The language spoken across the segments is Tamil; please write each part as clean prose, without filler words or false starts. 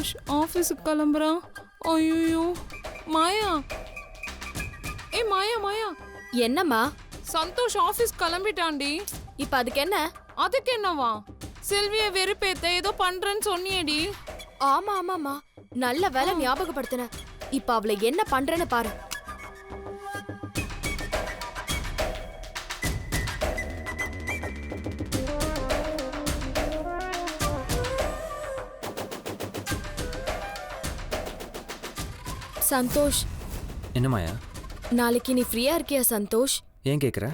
சந்தோஷ் ஆபீஸுக்கு கிளம்புறான். ஐயோ மாயா, மாயா மாயா. என்னம்மா? சந்தோஷ் ஆபீஸ் கிளம்பிட்டான்டி. இப்ப அதுக்கு என்ன? அதுக்கு என்னவா, செல்விய வெறுப்பேத்த ஏதோ பண்றேன்னு சொன்னியேடி. ஆமா ஆமாமா, நல்ல வேலை ஞாபகப்படுத்தின. இப்ப அவளை என்ன பண்றேன்னு பாரு. சந்தோஷ். என்ன மாயா? நாளைக்கு நீ ஃப்ரீயா இருக்கியா சந்தோஷ்? ஏன் கேக்குற?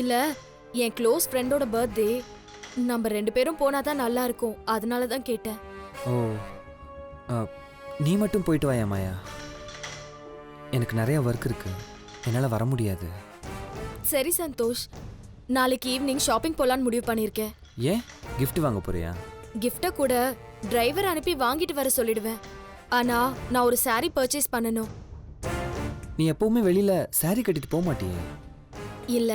இல்ல, என் க்ளோஸ் ஃப்ரெண்டோட பர்த்டே. நம்ம 2 பேரும் போனாதான் நல்லா இருக்கும், அதனால தான் கேட்டேன். ஓ, நீ மட்டும் போயிட்டு வாயா மாயா. எனக்கு நிறைய ஒர்க் இருக்கு, என்னால் வர முடியாது. சரி சந்தோஷ், நாளைக்கு ஈவினிங் ஷாப்பிங் போலான்னு முடிவு பண்ணியிருக்கேன். ஏன், கிஃப்ட் வாங்க போறியா? கிஃப்ட கூட டிரைவர் அனுப்பி வாங்கிட்டு வர சொல்லிடுவேன். ஆனா நான் ஒரு saree பர்ச்சேஸ் பண்ணணும். நீ எப்பவுமே வெளியில saree கட்டிட்டு போக மாட்டியே? இல்ல,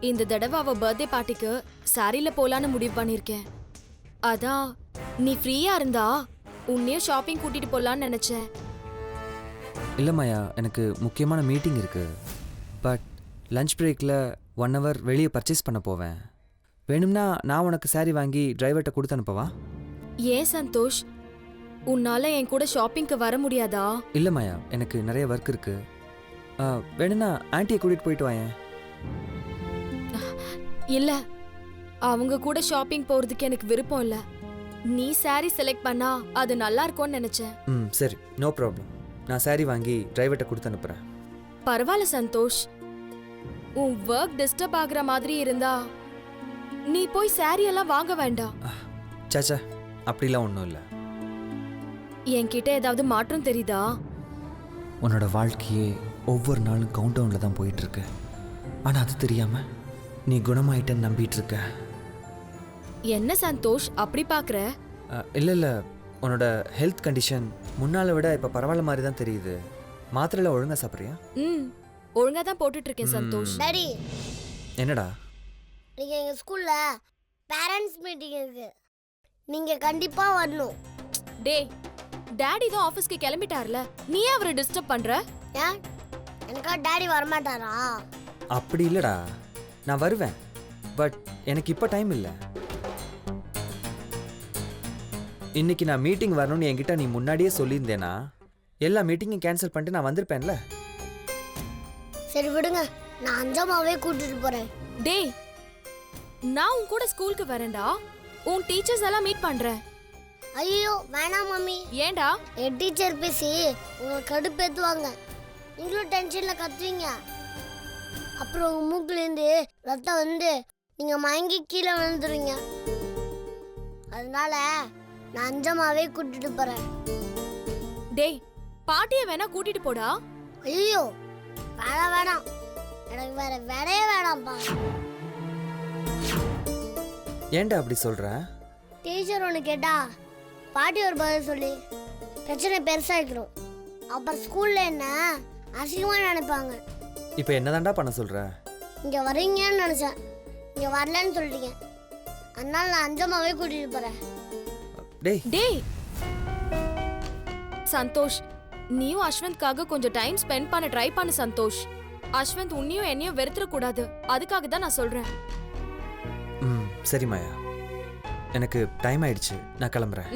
இந்த தடவை அவ பர்த்டே பார்ட்டிக்கு சாரியில போலான்னு முடிவு பண்ணிருக்கேன். அதான் நீ ஃப்ரீயா இருந்தா உன்னையும் ஷாப்பிங் கூட்டிட்டு போலான்னு நினைச்சேன். இல்லை மாயா, எனக்கு முக்கியமான மீட்டிங் இருக்கு. பட் லஞ்ச் பிரேக்கில் 1 hour வெளியே பர்ச்சேஸ் பண்ண போவேன். வேணும்னா நான் உனக்கு saree வாங்கி டிரைவர்கிட்ட கொடுத்து அனுப்பவா? ஏன் சந்தோஷ், உன்னால என் கூட ஷாப்பிங்க்கு வர முடியாதா? இல்லை மாயா, எனக்கு நிறைய ஒர்க் இருக்கு. வேணும்னா ஆன்ட்டியை கூட்டிகிட்டு போயிட்டு வாயேன். இல்ல, அவங்க கூட ஷாப்பிங் போறதுக்கு எனக்கு விருப்பம் இல்ல. நீ saree செலக்ட் பண்ணா அது நல்லா இருக்கும்னு நினைச்சேன். சரி, நோ ப்ராப்ளம். நான் saree வாங்கி டிரைவர்கிட்ட கொடுத்து அனுப்புகிறேன். பரவாயில்ல சந்தோஷ், உன் ஒர்க் டிஸ்டர்ப் ஆகுற மாதிரி இருந்தா நீ போய் saree எல்லாம் வாங்க வேண்டாம். சாச்சா, அப்படிலாம் ஒன்றும் இல்லை. என்கிட்ட ஏதாவது மாற்றம் தெரியுதா? உன்னோட வாழ்க்கையே ஒவ்வொரு நாளும் கவுண்டவுனில் தான் போயிட்டுருக்கு. ஆனால் அது தெரியாமல் நீ குணமாயிட்டன்னு நம்பிட்டு இருக்க. என்ன சந்தோஷ் அப்படி பாக்குற? இல்லை இல்லை, உன்னோட ஹெல்த் கண்டிஷன் முன்னால விட இப்போ பரவாயில்ல மாதிரி தான் தெரியுது. மாத்திரையில் ஒழுங்கா சாப்பிட்றியா? ஒழுங்கா தான் போட்டுட்டு இருக்கேன் சந்தோஷ். டாடி, என்னடா? நீங்க எங்க ஸ்கூல்ல பேரண்ட்ஸ் மீட்டிங் இருக்கு, நீங்க கண்டிப்பா வரணும். டேய், டாடி தான் ஆபீஸ்க்கு கிளம்பிட்டார்ல, நீ ஏன் அவரை டிஸ்டர்ப் பண்ற? ஏன், எனக்கா டாடி வரமாட்டாரா? அப்படி இல்லைடா, நான் வருவேன். பட் எனக்கு இப்போ டைம் இல்லை. இன்னைக்கு நான் மீட்டிங் வரணும்னு என்கிட்ட நீ முன்னாடியே சொல்லியிருந்தேனா எல்லா மீட்டிங்கும் கேன்சல் பண்ணிட்டு நான் வந்திருப்பேன்ல. சரி விடுங்க, நான் அஞ்சமாவே கூட்டிட்டு போறேன். டேய், நான் உன் கூட ஸ்கூலுக்கு வரேன்டா. உன் டீச்சர்ஸ் எல்லாம் மீட் பண்றேன். ஐயோ வேணாம் மம்மி. ஏன்டா? என் டீச்சர் பேசி உங்களை கடுப்பேத்துவாங்க, நீங்களும் டென்ஷன்ல கத்துவீங்க. அப்புறம் உங்க மூக்குலேருந்து ரத்தம் வந்து நீங்க மயங்கி கீழே விழுந்துருவீங்க. அதனால நான் அஞ்சமாவே கூட்டிட்டு போறேன். டேய், பாட்டியை வேணா கூட்டிட்டு போடா. ஐயோ வேணாம் வேணாம், எனக்கு வேற வேலையே வேணாம்ப்பா. ஏன்டா அப்படி சொல்ற? டீச்சர் ஒன்று கேட்டா பாட்டி ஒரு பதில் சொல்லி பிரச்சனை பெருசாகிக்கணும். அப்புறம் ஸ்கூல்ல என்ன அசிங்கமா நினைப்பாங்க. இப்போ என்னதான்டா பண்ண சொல்ற? இங்க வரீங்கன்னு நினைச்சேன், இங்க வரலன்னு சொல்லிட்டீங்க. அதனால நான் அஞ்சமாவே கூட்டிட்டு போறேன். டேய் சந்தோஷ், நீயும் அஸ்வந்த்காக கொஞ்சம் டைம் ஸ்பெண்ட் பண்ண ட்ரை பண்ணு சந்தோஷ். அஸ்வந்த் உன்னையும் என்னையும் வெறுத்துற கூடாது, அதுக்காக தான் நான் சொல்றேன். சரி மாயா, எனக்கு டைம் ஆயிடுச்சு, நான் கிளம்புறேன்.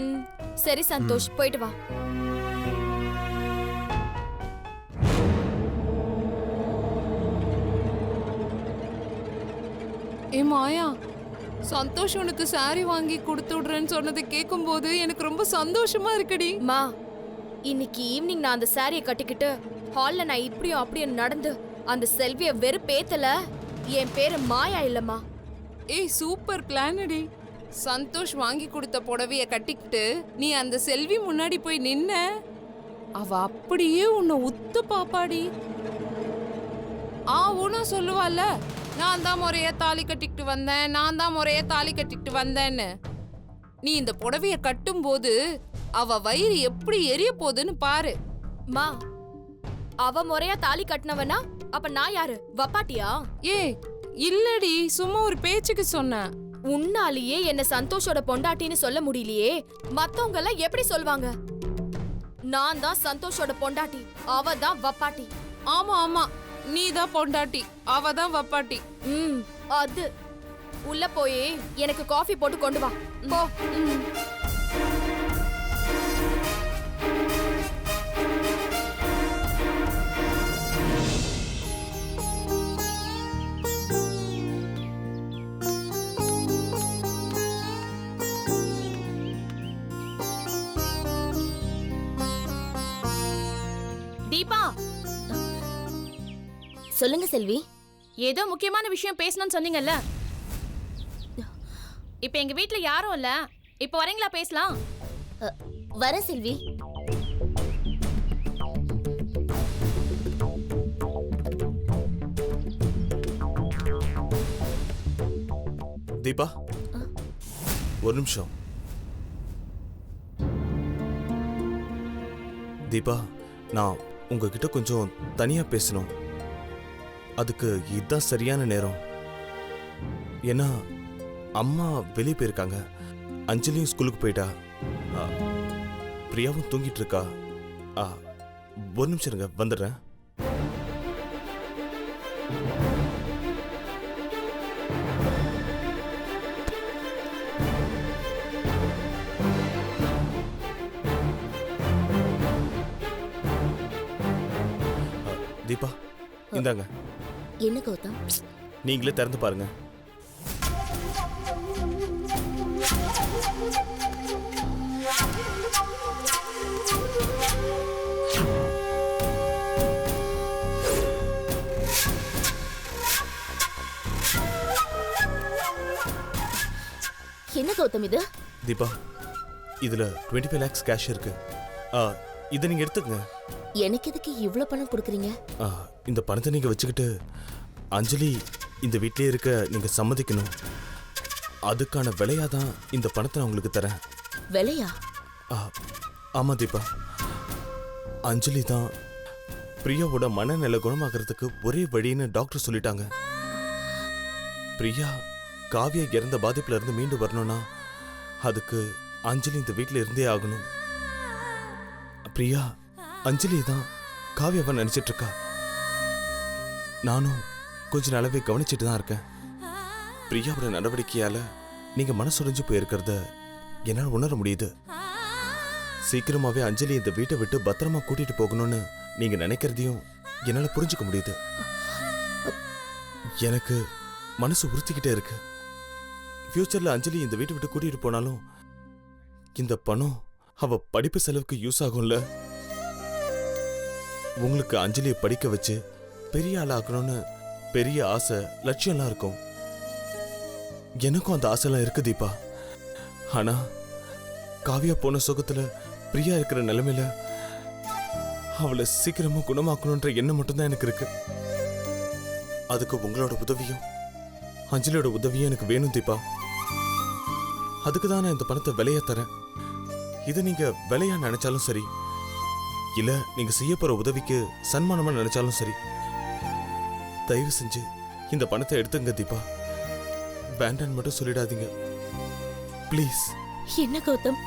சரி சந்தோஷ், போயிட்டு வா. மாயா, சந்தோஷ் உனக்கு saree வாங்கி கொடுத்து விடுறேன்னு சொன்னதை கேட்கும் போது எனக்கு ரொம்ப சந்தோஷமா இருக்குடி. மா, இன்னைக்கு ஈவினிங் நான் அந்த சாரியை கட்டிக்கிட்டு ஹால்ல நான் இப்படியும் அப்படியும் நடந்து அந்த செல்விய வெறுப்பேத்தல, என் பேரு மாயா இல்லம்மா. சூப்பர் பிளான் அடி. சந்தோஷ் வாங்கி கொடுத்த புடவைய கட்டிக்கிட்டு நீ அந்த செல்வி முன்னாடி போய் நின்ன, அவ அப்படியே உன்னை உத்து பாப்பாடி. ஊனா சொல்லுவாள்ல, நான் தான் முறைய தாலி கட்டிக்கிட்டு வந்தேன், நான் தான் முறைய தாலி கட்டிக்கிட்டு வந்தேன்னு. நீ இந்த புடவைய கட்டும் போது அவ வயிறு எப்படி எரிய போகுதுன்னு பாரு. மா, அவ முறையா தாலி கட்டினவனா அப்ப நான் யாரு, வப்பாட்டியா? இல்லடி, சும்மா ஒரு பேச்சுக்கு சொன்னேன். உன்னாலேயே என்ன சந்தோஷோட பொண்டாட்டின்னு சொல்ல முடியலையே, மத்தவங்க எல்லாம் எப்படி சொல்வாங்க? நான் தான் சந்தோஷோட பொண்டாட்டி, அவ தான் வப்பாட்டி. ஆமா ஆமா, நீ தான் பொண்டாட்டி, அவ தான் வப்பாட்டி. அது உள்ள போய் எனக்கு காஃபி போட்டு கொண்டு வா போ. தீபா, சொல்லுங்க செல்வி. ஏதோ முக்கியமான விஷயம் பேசணும்னு சொன்னீங்கல்ல. இப்ப எங்க வீட்ல யாரும் இல்ல, இப்ப வரீங்களா பேசலாம்? வரேன் செல்வி. தீபா, ஒரு நிமிஷம். தீபா, நான் உங்ககிட்ட கொஞ்சம் தனியா பேசணும். அதுக்கு இதுதான் சரியான நேரம். ஏன்னா அம்மா வெளியே போயிருக்காங்க, அஞ்சலியும் ஸ்கூலுக்கு போயிட்டா, பிரியாவும் தூங்கிட்டு இருக்கா. ஒரு நிமிஷம் இருங்க, வந்துடுறேன். தீபா, இந்தாங்க. என்ன கௌதம்? நீங்களே திறந்து பாருங்க. என்ன கௌதம் இது? தீபா, இதுல 25 lakhs கேஷ் இருக்கு. இதை நீங்க எடுத்துக்கங்க. எனக்கு எதுக்கு இவ்வளவு பணம் கொடுக்குறீங்க? இந்த பணத்தை நீங்க வச்சுக்கிட்டு அஞ்சலி இந்த வீட்டிலே இருக்க நீங்க சம்மதிக்கணும். அதுக்கான விலையா தான் இந்த பணத்தை நான் உங்களுக்கு தரேன். விலையா? ஆமா தீபா, அஞ்சலி தான் பிரியாவோட மனநிலை குணமாகறதுக்கு ஒரே வழின்னு டாக்டர் சொல்லிட்டாங்க. பிரியா காவியா இறந்த பாதிப்புல இருந்து மீண்டு வரணும்னா அதுக்கு அஞ்சலி இந்த வீட்டில் இருந்தே ஆகணும். பிரியா அஞ்சலி தான் காவியாவை நினைச்சிட்டு இருக்கா. நானும் கொஞ்ச நாளாவே கவனிச்சுட்டு தான் இருக்கேன். பிரியாவோட நடவடிக்கையால நீங்க மனசுடைஞ்சு போயிருக்கிறத என்னால் உணர முடியுது. சீக்கிரமாவே அஞ்சலி இந்த வீட்டை விட்டு பத்திரமா கூட்டிட்டு போகணும்னு நீங்க நினைக்கிறதையும் என்னால புரிஞ்சுக்க முடியுது. எனக்கு மனசு உறுத்திக்கிட்டே இருக்கு. ஃபியூச்சர்ல அஞ்சலி இந்த வீட்டை விட்டு கூட்டிட்டு போனாலும் இந்த பணம் அவ படிப்பு செலவுக்கு யூஸ் ஆகும்ல. உங்களுக்கு அஞ்சலியை படிக்க வச்சு பெரிய ஆளாக்கணும்னு பெரிய ஆசை லட்சியம்லாம் இருக்கும். எனக்கும் அந்த ஆசைலாம் இருக்கு தீபா. ஆனா காவியா போன சுகத்துல பிரியா இருக்கிற நிலைமையில அவளை சீக்கிரமா குணமாக்கணும்ன்ற எண்ணம் மட்டும்தான் எனக்கு இருக்கு. அதுக்கு உங்களோட உதவியும் அஞ்சலியோட உதவியும் எனக்கு வேணும் தீபா. அதுக்கு தான் நான் இந்த பணத்தை விலையா தரேன். இதை நீங்க விலையா நினைச்சாலும் சரி, இல்ல நீங்க செய்ய போற உதவிக்கு சன்மானமா நினைச்சாலும் சரி, தயவு செஞ்சு இந்த பணத்தை எடுத்துங்க தீபா. வேண்டான்னு மட்டும் சொல்லிடாதீங்க ப்ளீஸ். என்ன கௌதம்,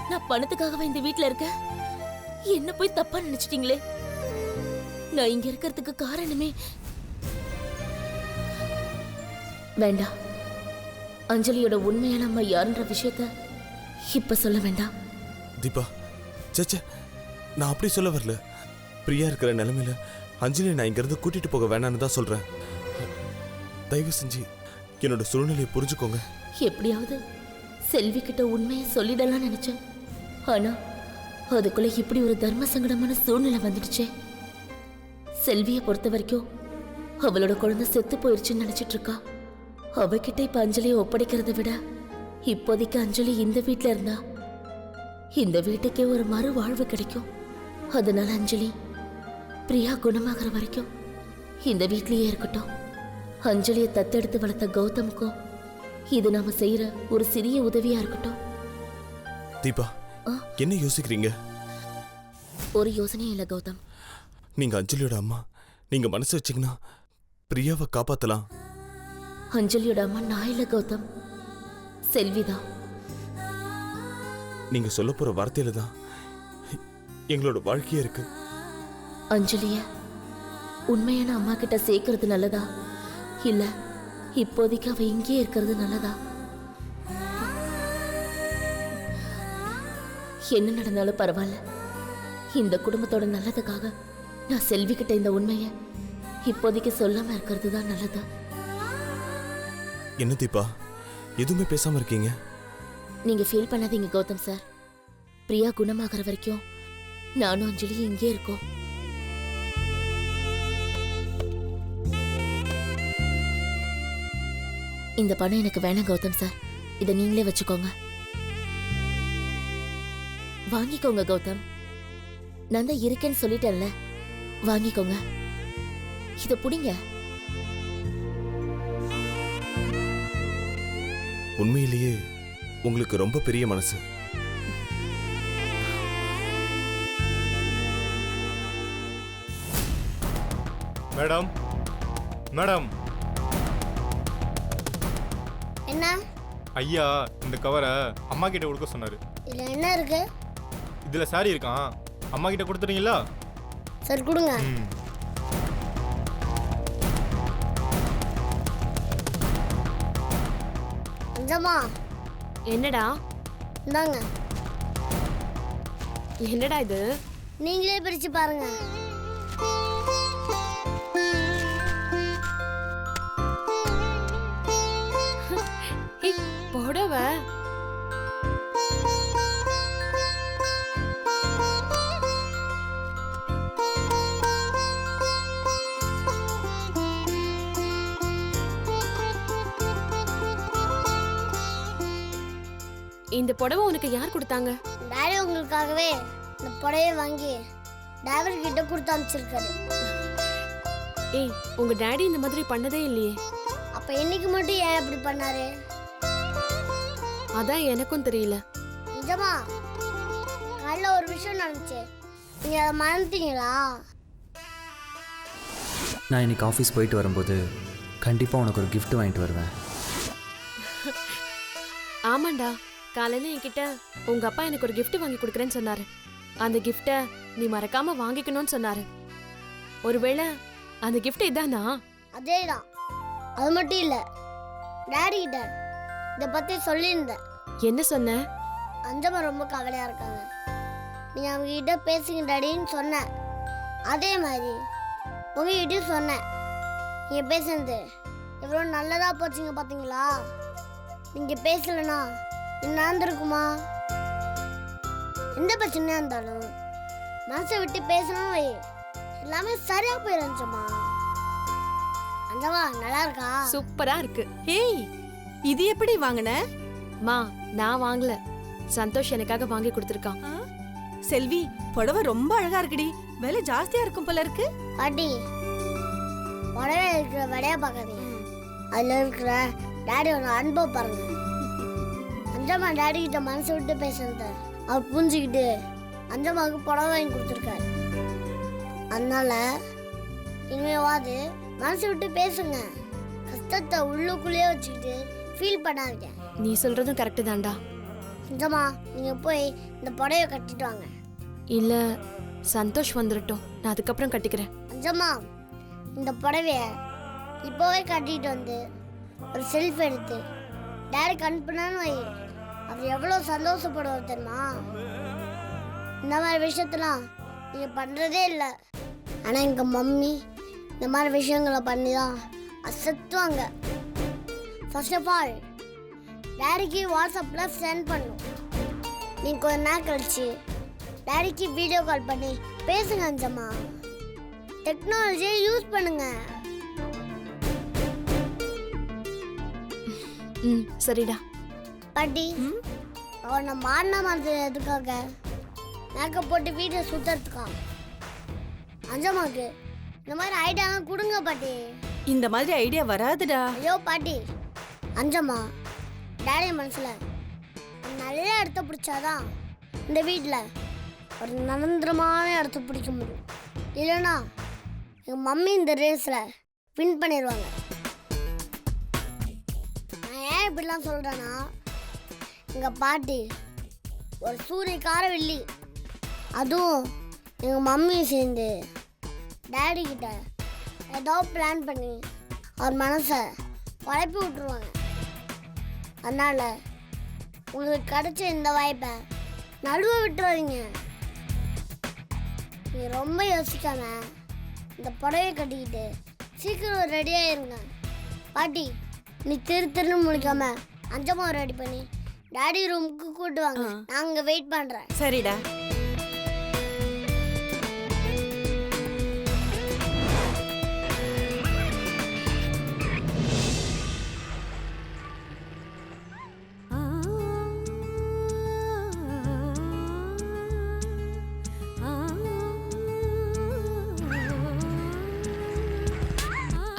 நான் பணத்துக்காகவே இந்த வீட்ல இருக்கேன்? என்ன போய் தப்பா நினைச்சிட்டீங்களே? நான் இங்க இருக்கிறதுக்கு காரணமே வேண்டாம். அஞ்சலியோட உண்மையான அம்மா யாருன்ற விஷயத்த இப்ப சொல்ல வேண்டாம் தீபா. சேச்சே, நான் அப்படி சொல்ல வரல. பிரியா இருக்கிற நிலைமையில அஞ்சலி நான் இங்கிருந்து கூட்டிட்டு போக வேணான்னு தான் சொல்றேன். தயவு செஞ்சு என்னோட சூழ்நிலையை புரிஞ்சுக்கோங்க. எப்படியாவது செல்வி கிட்ட உண்மையை சொல்லிடலாம் நினைச்சேன். ஆனா அதுக்குள்ள இப்படி ஒரு தர்ம சங்கடமான சூழ்நிலை வந்துடுச்சே. செல்வியை பொறுத்த வரைக்கும் அவளோட குழந்தை செத்து போயிருச்சுன்னு நினைச்சிட்டு இருக்கா. அவகிட்ட இப்ப அஞ்சலியை ஒப்படைக்கிறத விட இப்போதைக்கு அஞ்சலி இந்த வீட்டுல இருந்தா இந்த வீட்டுக்கே ஒரு மறு வாழ்வு கிடைக்கும். அதனால அஞ்சலி பிரியா குணமாகற வரைக்கும் இந்த வீட்லயே இருக்கட்டும். அஞ்சலியை தத்தெடுத்து வளர்த்த கௌதமுக்கும் இது நாம செய்யற ஒரு சிறிய உதவியா இருக்கட்டும். தீபா, என்ன யோசிக்கிறீங்க? ஒரு யோசனையும் இல்ல கௌதம். நீங்க அஞ்சலியோட அம்மா, நீங்க மனசு வச்சீங்கன்னா பிரியாவை காப்பாத்தலாம். அஞ்சலியோட அம்மா நான் இல்ல கௌதம், செல்விதான். நீங்க சொல்ல போற வார்த்தையில தான் எங்களோட வாழ்க்கையே இருக்கு. அஞ்சலிய உண்மையான அம்மா கிட்ட சேர்க்கறது நல்லதா இல்ல இப்போதைக்கு அவ இங்கேயே இருக்கிறது நல்லதா? என்ன நடந்தாலும் பரவாயில்ல, இந்த குடும்பத்தோட நல்லதுக்காக நான் செல்வி கிட்ட இந்த உண்மைய இப்போதைக்கு சொல்லாம இருக்கிறது தான் நல்லது. என்ன தீபா எதுவுமே பேசாம இருக்கீங்க? நீங்க ஃபீல் பண்ணாதீங்க கௌதம் சார். பிரியா குணமாகற வரைக்கும் நானும் அஞ்சலி இங்கே இருக்கோம். இந்த பணம் எனக்கு வேணாம் கௌதம் சார், இதை நீங்களே வச்சுக்கோங்க. வாங்கிக்கோங்க கௌதம், நான் தான் இருக்கேன்னு சொல்லிட்டேன்ல, வாங்கிக்கோங்க. இத புடிங்க. உண்மையிலேயே உங்களுக்கு ரொம்ப பெரிய மனசு. மேடம், மேடம், என்ன ஐயா இந்த கவரை அம்மா கிட்ட கொடுக்க சொன்னாரு. இதுல என்ன இருக்கு? இதுல சாரி இருக்கான், அம்மா கிட்ட கொடுத்துறீங்களா? சரி கொடுங்க. ம். அஞ்சம்மா என்னடா இந்தாங்க, என்னடா இது? நீங்களே பிரிச்சு பாருங்க. ஏய், புடவை. இந்த புடவை உனக்கு யார் கொடுத்தாங்க? டாடி உங்களுக்காகவே இந்த புடவையை வாங்கி டிரைவர் கிட்ட கொடுத்து அனுப்பிச்சிருக்காரு. ஏய், உங்க டாடி இந்த மாதிரி பண்ணதே இல்லையே. அப்ப இன்னைக்கு மட்டும் ஏன் இப்படி பண்ணாரு? அதான் எனக்கும் தெரியல. நிஜமா காலைல ஒரு விஷயம் நடந்துச்சு, நீங்க அதை மறந்துட்டீங்களா? நான் இன்னைக்கு ஆஃபீஸ் போயிட்டு வரும்போது கண்டிப்பாக உனக்கு ஒரு gift வாங்கிட்டு வருவேன். ஆமாண்டா, காலையில என்கிட்ட உங்க அப்பா எனக்கு ஒரு gift வாங்கி கொடுக்குறேன்னு சொன்னாரு. அந்த கிஃப்ட நீ மறக்காம வாங்கிக்கணும்னு சொன்னாரு. ஒருவேளை அந்த gift இதானா? அதேதான். அது மட்டும் இல்ல, டாடி கிட்ட இதை பத்தி சொல்லியிருந்தேன். என்ன சொன்ன? அஞ்சம்மா ரொம்ப கவலையா இருக்காங்க, நீங்க அவங்க கிட்ட பேசுங்க டாடின்னு சொன்னேன். அதே மாதிரி உங்ககிட்டயும் சொன்னேன். நீங்க பேசுனது எவ்வளோ நல்லதா போச்சுங்க பாத்தீங்களா? நீங்க பேசலனா என்ன நடந்திருக்குமா? எந்த பிரச்சனையா இருந்தாலும் மனசை விட்டு பேசணும் வை, எல்லாமே சரியா போயிருந்துச்சம்மா. அஞ்சம்மா நல்லா இருக்கா? சூப்பரா இருக்கு. ஏய், இது எப்படி வாங்கின? மா, நான் வாங்கல, சந்தோஷ் எனக்காக வாங்கி கொடுத்துருக்கான். ஆ? செல்வி, புடவை ரொம்ப அழகா இருக்குடி. விலை ஜாஸ்தியா இருக்கும் போல இருக்கு. பாட்டி, புடவை இருக்கிற விடைய பார்க்காதீங்க, அதுல இருக்கிற டாடியோட அன்பை பாருங்க. அஞ்சம்மா டாடி கிட்ட மனசு விட்டு பேசுறத அவர் புரிஞ்சுக்கிட்டு அஞ்சம்மாவுக்கு புடவை வாங்கி கொடுத்துருக்காரு. அதனால இனிமேவாது மனசு விட்டு பேசுங்க, கஷ்டத்தை உள்ளுக்குள்ளேயே வச்சுக்கிட்டு ஃபீல் பண்ணாதீங்க. நீ சொல்றதும் கரெக்டு தான்டா. அஞ்சம்மா நீங்க போய் இந்த புடவைய கட்டிட்டு வாங்க. இல்ல, சந்தோஷ் வந்துடட்டும், நான் அதுக்கப்புறம் கட்டிக்கிறேன். அஞ்சம்மா இந்த புடவைய இப்போவே கட்டிட்டு வந்து ஒரு செல்ஃபி எடுத்து டாடிக்கு அனுப்புனான்னு வை, அவர் எவ்வளோ சந்தோஷப்படுவார் தெரியுமா? இந்த மாதிரி விஷயத்தெல்லாம் நீங்கள் பண்ணுறதே இல்லை. ஆனால் எங்கள் மம்மி இந்த மாதிரி விஷயங்களை பண்ணி தான் அசத்துவாங்க. ஃபர்ஸ்ட் ஆஃப் ஆல் டாடிக்கு வாட்ஸ்அப்பில் சென்ட் பண்ணும். நீங்கள் கொஞ்ச நேரம் கழிச்சு டாடிக்கு வீடியோ கால் பண்ணி பேசுங்க அஞ்சம்மா. டெக்னாலஜியை யூஸ் பண்ணுங்க. ம், சரிடா. பாட்டி, அவனை மாறின மாதிரி எதுக்காக? மேக்கப் போட்டு வீட்டை சுத்துறதுக்கா? அஞ்சம்மாக்கு இந்த மாதிரி ஐடியாலாம் கொடுங்க பாட்டி. இந்த மாதிரி ஐடியா வராதுடா. ஐயோ பாட்டி, அஞ்சம்மா டாடி மனசுல ஒரு நல்ல இடத்த பிடிச்சாதான் இந்த வீட்டில் ஒரு நிரந்தரமான இடத்த பிடிக்க முடியும். இல்லைன்னா எங்கள் மம்மி இந்த ரேஸில் வின் பண்ணிடுவாங்க. இப்படிலாம் சொல்கிறேன்னா எங்கள் பாட்டி ஒரு சூரியக்கார வெள்ளி. அதுவும் எங்கள் மம்மியும் சேர்ந்து டேடி கிட்ட ஏதோ பிளான் பண்ணி அவர் மனசை குழப்பி விட்டுருவாங்க. அதனால் உங்களுக்கு கிடைச்ச இந்த வாய்ப்பை நடுவை விட்டுறாதீங்க. நீங்கள் ரொம்ப யோசிக்காம இந்த புடவையை கட்டிக்கிட்டு சீக்கிரம் ரெடியாகிருங்க. பாட்டி நீ திருன்னு முழிக்காம அஞ்சம்மா ரெடி பண்ணி டாடி ரூமுக்கு கூட்டு வாங்க. நான் அங்கே வெயிட் பண்ணுறேன். சரிடா.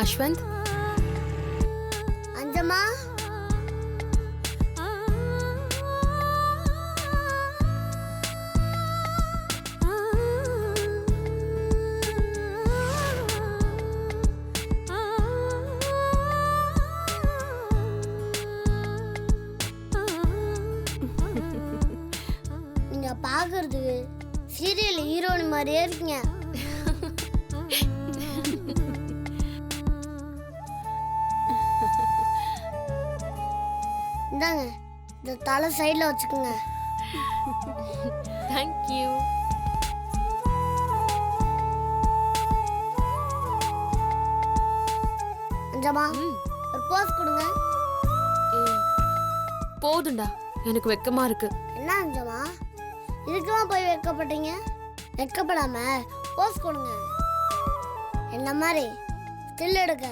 அஸ்வந்த், அஞ்சம்மா நீங்க பாக்குறதுக்கு சீரியல் ஹீரோனி மாதிரியே இருக்கீங்க. இந்தாங்க, இந்த தலை சைடில் வச்சுக்கோங்க. தேங்க்யூ. அஞ்சம்மா ஒரு போஸ் கொடுங்க. போதும்டா, எனக்கு வெக்கமா இருக்கு. என்ன அஞ்சம்மா இதுக்கெல்லாம் போய் வைக்கப்பட்டீங்க? வைக்கப்படாம போஸ் கொடுங்க. என்ன மாதிரி ஸ்டில் எடுக்க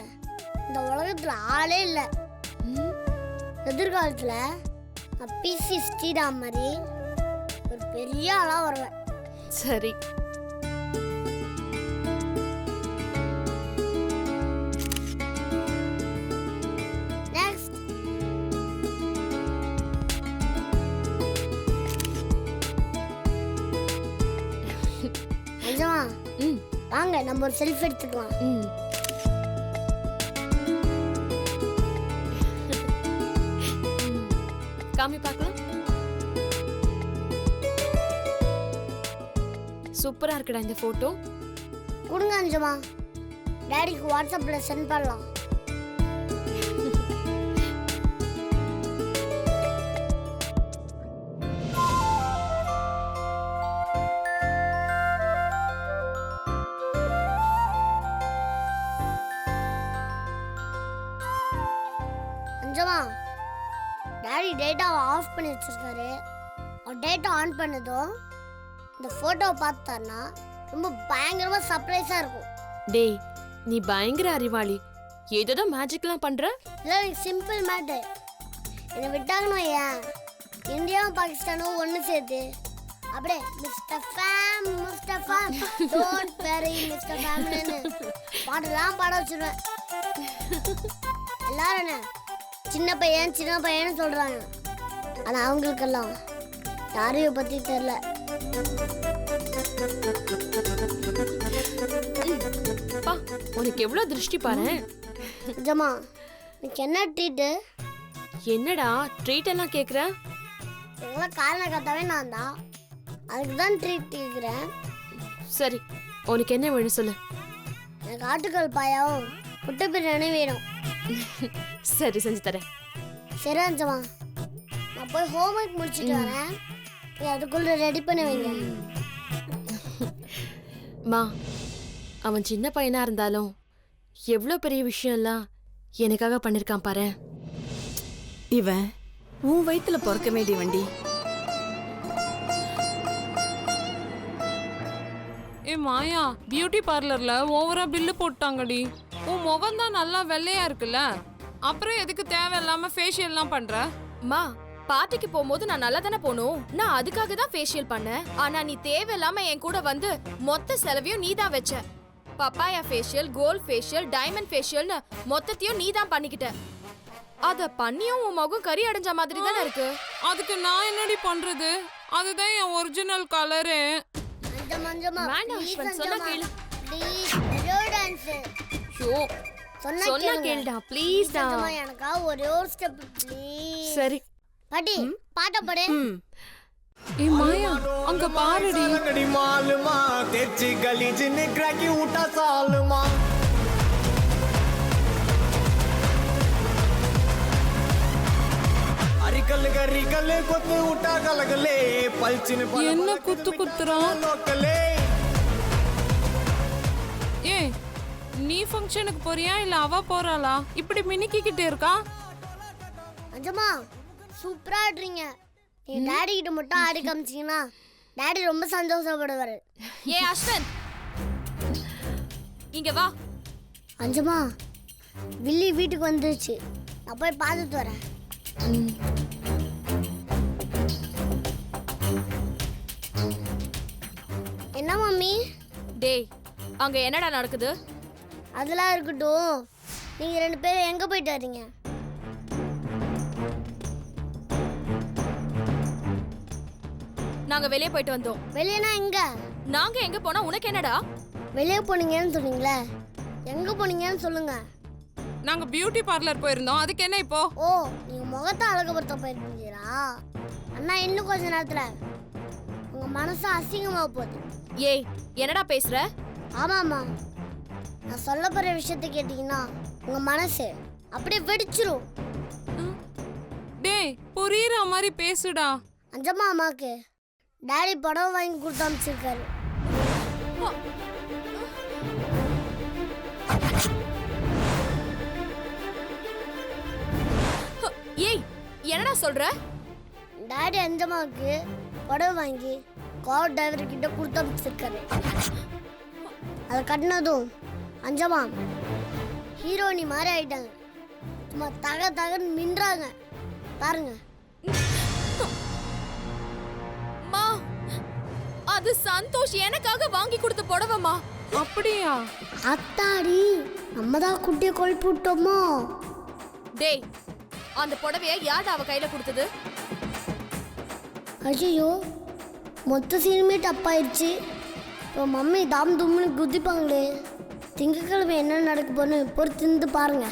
இந்த உலகத்துல ஆளே இல்லை. எதிர்காலத்துல நான் பிசி ஸ்ரீராம் மாதிரி ஒரு பெரிய ஆளா வருவேன். சரி. நெக்ஸ்ட். அஞ்சம்மா வாங்க நம்ம ஒரு செல்ஃபி எடுத்துக்கலாம். காமி பார்க்கலாம். சூப்பரா இருக்குடா இந்த போட்டோ. கொடுங்க அஞ்சம்மா, டாடிக்கு வாட்ஸ்அப்ல சென்ட் பண்ணலாம். அஞ்சம்மா டாடி டேட்டாவை ஆஃப் பண்ணி வச்சிருக்காரு. அவர் டேட்டா ஆன் பண்ணதும் இந்த ஃபோட்டோவை பார்த்தாருன்னா ரொம்ப பயங்கரமாக சர்ப்ரைஸாக இருக்கும். டேய், நீ பயங்கர அறிவாளி. ஏதோ மேஜிக்லாம் பண்ற. இல்லை, எனக்கு சிம்பிள் மேட்டர். என்னை விட்டாங்கன்னு ஏன் இந்தியாவும் பாகிஸ்தானும் ஒன்று சேர்த்து அப்படியே mister fame mister fame don't very mister ஃபேம்னு பாட்டெல்லாம் பாட வச்சிருவேன். எல்லாரும் என்ன சின்ன பையன்னு சொல்கிறாங்க. ஆனால் அவங்களுக்கெல்லாம் யாரையும் பற்றி தெரில. பா, உனக்கு எவ்வளவு திருஷ்டி பாரு. ஜமா எனக்கு என்ன ட்ரீட்டு? என்னடா ட்ரீட் எல்லாம் கேக்குற? எங்களை காரணம் கத்தாவே நான் தான், அதுக்கு தான் ட்ரீட் கேட்குறேன். சரி, உனக்கு என்ன வேணும் சொல்லு. எனக்கு ஆட்டுக்கல் பாயாவும் முட்டை பிரியாணி வேணும். சரி, செஞ்சு தரேன். சரி அஞ்சமா, நான் போய் ஹோம்ஒர்க் முடிச்சுட்டு வரேன். நீ அதுக்குள்ள ரெடி பண்ணி வைங்க. மா, அவன் சின்ன பையனா இருந்தாலும் எவ்வளோ பெரிய விஷயம்லாம் எனக்காக பண்ணிருக்கான் பாரு. இவன் உன் வயித்துல பிறக்க வேண்டிய வண்டி. ஏ மாயா, பியூட்டி பார்லர்ல ஓவரா பில்லு போட்டாங்கடி. உன் முகம் தான் நல்லா வெள்ளையா இருக்குல்ல, அப்புறம் எதுக்கு தேவையில்லாம ஃபேஷியல்லாம் பண்ற? மா, பார்ட்டிக்கு போகும்போது நான் நல்லா தானே போகணும். நான் அதுக்காக தான் ஃபேஷியல் பண்ணேன். ஆனா நீ தேவையில்லாம என் கூட வந்து மொத்த செலவையும் நீ தான் வச்ச. Papaya facial, gold facial, diamond ஃபேஷியல்னு மொத்தத்தையும் நீ தான் பண்ணிக்கிட்ட. அத பண்ணியும் உன் முகம் கறி அடைஞ்ச மாதிரி தானே இருக்கு. அதுக்கு நான் என்னடி பண்றது? அதுதான் என் ஒரிஜினல் கலரு. அஞ்சமா வேண்டாம் அஸ்வந்த், சொன்னா கேளு. Please dance. ஷோ, சொன்னா சொன்னா கேளுங்க. கேளுடா ப்ளீஸ் டா. அஞ்சம்மா, எனக்கா ஒரே ஒரு ஸ்டெப் ப்ளீஸ். சரி பாட்டி பாட்ட பாடு. ம் ஏய் மாயா அங்க பாருடி. गड़ी मालमा तेजी गली जिने क्रैकी उठा सालमा अरिकल गरिकल कोत उठा गलगले पलचिन என்ன குத்து குத்துறான்? लोकले ஏய் நீ ஃபங்க்ஷனுக்கு போறியா இல்ல அவ போறாளா? இப்படி மினிக்கிட்டே இருக்கா? அஞ்சம்மா சூப்பரா ஆடுறீங்க. நீங்க டாடி கிட்ட மட்டும் ஆடி காமிச்சீங்கன்னா டாடி ரொம்ப சந்தோஷப்படுவாரு. ஏ அஸ்வந்த் இங்க வா. அஞ்சம்மா வில்லி வீட்டுக்கு வந்துருச்சு. நான் போய் பார்த்துட்டு வரேன். என்ன மம்மி? டேய் அங்க என்னடா நடக்குது? அதெல்லாம் இருக்கட்டும். நீங்க 2 பேரும் எங்க போயிட்டு வர்றீங்க? நாங்க வெளியே போயிட்டு வந்தோம். வெளியனா எங்க? நாங்க எங்க போனா உனக்கு என்னடா? வெளியே போனீங்கன்னு சொன்னீங்களே, எங்க போனீங்கன்னு சொல்லுங்க. நாங்க பியூட்டி பார்லர் போயிருந்தோம். அதுக்கு என்ன இப்போ? ஓ, நீங்க முகத்தை அழகுபடுத்த போயிருக்கீங்களா? அண்ணா இன்னும் கொஞ்ச நேரத்துல உங்க மனசு அசிங்கமா போகுது. ஏய் என்னடா பேசுற? ஆமாம்மா, நான் சொல்ல போற விஷயத்தை கேட்டீங்கன்னா உங்க மனசு அப்படியே வெடிச்சிரும். டேய் புரியுற மாதிரி பேசுடா. அஞ்சம்மா அம்மாக்கு டாடி படம் வாங்கி கொடுத்து அனுப்பிச்சிருக்காரு. ஏய் என்னடா சொல்ற? டாடி அஞ்சம்மாவுக்கு படம் வாங்கி கார் டிரைவர் கிட்ட கொடுத்து அனுப்பிச்சிருக்காரு. அதை கட்டினதும் அஞ்சம்மா ஹீரோனி மாதிரி ஆயிட்டாங்க. சும்மா தக தகன்னு மின்றாங்க பாருங்க. மா அது சந்தோஷ் எனக்காக வாங்கி கொடுத்த புடவைமா. அப்படியா? அத்தாடி, நம்ம தான் குட்டியை கொழுப்பி விட்டோமோ? டேய் அந்த புடவைய யார் அவ கையில கொடுத்தது? ஐயோ, மொத்த சீனுமே தப்பாயிருச்சு. இப்போ மம்மி தாம் தும்னு குதிப்பாங்களே. திங்கக்கிழமை என்ன நடக்க போன்னு பொறுத்து பாருங்க.